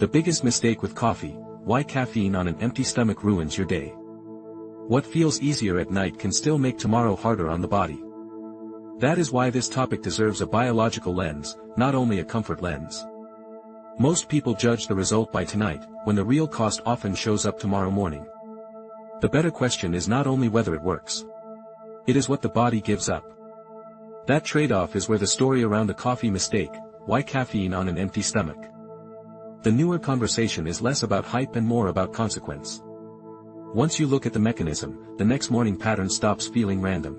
The biggest mistake with coffee: why caffeine on an empty stomach ruins your day. What feels easier at night can still make tomorrow harder on the body. That is why this topic deserves a biological lens, not only a comfort lens. Most people judge the result by tonight, when the real cost often shows up tomorrow morning. The better question is not only whether it works. It is what the body gives up. That trade-off is where the story around the coffee mistake: why caffeine on an empty stomach. The newer conversation is less about hype and more about consequence. Once you look at the mechanism, the next morning pattern stops feeling random.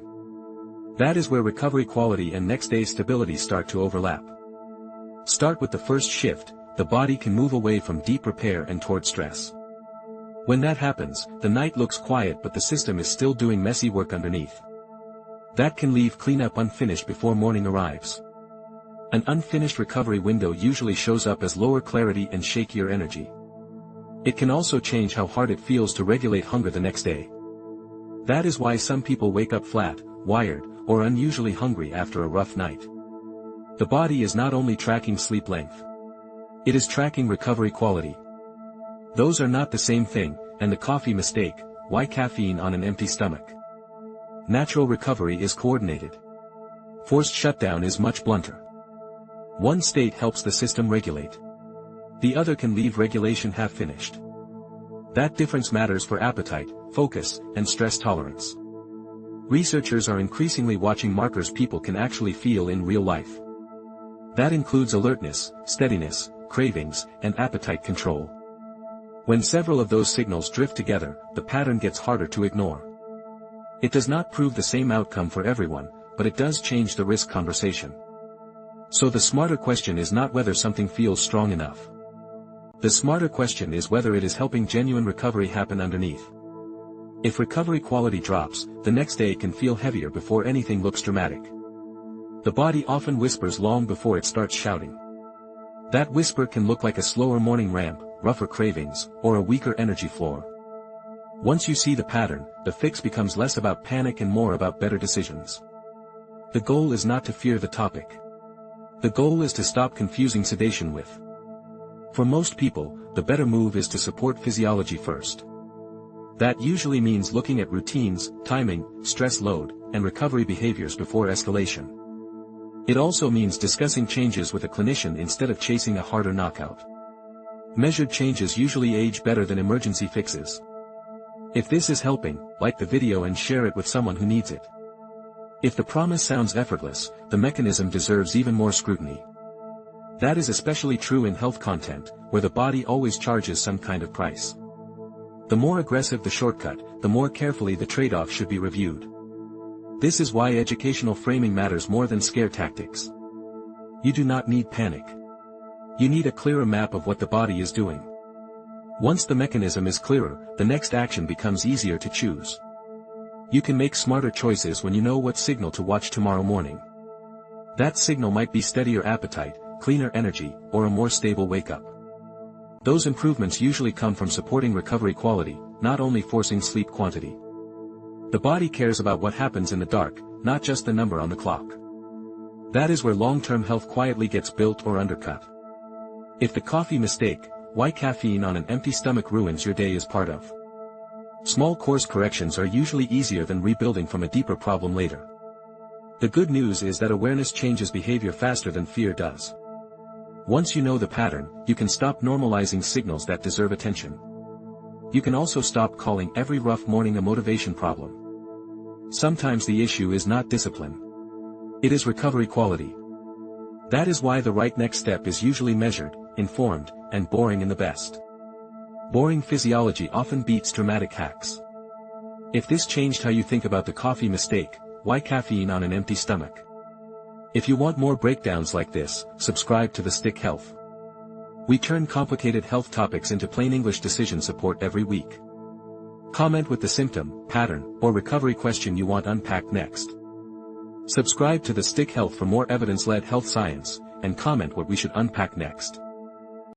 That is where recovery quality and next day stability start to overlap. Start with the first shift: the body can move away from deep repair and toward stress. When that happens, the night looks quiet but the system is still doing messy work underneath. That can leave cleanup unfinished before morning arrives. An unfinished recovery window usually shows up as lower clarity and shakier energy. It can also change how hard it feels to regulate hunger the next day. That is why some people wake up flat, wired, or unusually hungry after a rough night. The body is not only tracking sleep length. It is tracking recovery quality. Those are not the same thing, and the coffee mistake: why caffeine on an empty stomach. Natural recovery is coordinated. Forced shutdown is much blunter. One state helps the system regulate. The other can leave regulation half-finished. That difference matters for appetite, focus, and stress tolerance. Researchers are increasingly watching markers people can actually feel in real life. That includes alertness, steadiness, cravings, and appetite control. When several of those signals drift together, the pattern gets harder to ignore. It does not prove the same outcome for everyone, but it does change the risk conversation. So the smarter question is not whether something feels strong enough. The smarter question is whether it is helping genuine recovery happen underneath. If recovery quality drops, the next day can feel heavier before anything looks dramatic. The body often whispers long before it starts shouting. That whisper can look like a slower morning ramp, rougher cravings, or a weaker energy floor. Once you see the pattern, the fix becomes less about panic and more about better decisions. The goal is not to fear the topic. The goal is to stop confusing sedation with. For most people, the better move is to support physiology first. That usually means looking at routines, timing, stress load, and recovery behaviors before escalation. It also means discussing changes with a clinician instead of chasing a harder knockout. Measured changes usually age better than emergency fixes. If this is helping, like the video and share it with someone who needs it. If the promise sounds effortless, the mechanism deserves even more scrutiny. That is especially true in health content, where the body always charges some kind of price. The more aggressive the shortcut, the more carefully the trade-off should be reviewed. This is why educational framing matters more than scare tactics. You do not need panic. You need a clearer map of what the body is doing. Once the mechanism is clearer, the next action becomes easier to choose. You can make smarter choices when you know what signal to watch tomorrow morning. That signal might be steadier appetite, cleaner energy, or a more stable wake-up. Those improvements usually come from supporting recovery quality, not only forcing sleep quantity. The body cares about what happens in the dark, not just the number on the clock. That is where long-term health quietly gets built or undercut. If the coffee mistake: why caffeine on an empty stomach ruins your day is part of. Small course corrections are usually easier than rebuilding from a deeper problem later. The good news is that awareness changes behavior faster than fear does. Once you know the pattern, you can stop normalizing signals that deserve attention. You can also stop calling every rough morning a motivation problem. Sometimes the issue is not discipline. It is recovery quality. That is why the right next step is usually measured, informed, and boring in the best. Boring physiology often beats dramatic hacks. If this changed how you think about the coffee mistake: why caffeine on an empty stomach? If you want more breakdowns like this, subscribe to The Stick Health. We turn complicated health topics into plain English decision support every week. Comment with the symptom, pattern, or recovery question you want unpacked next. Subscribe to The Stick Health for more evidence-led health science, and comment what we should unpack next.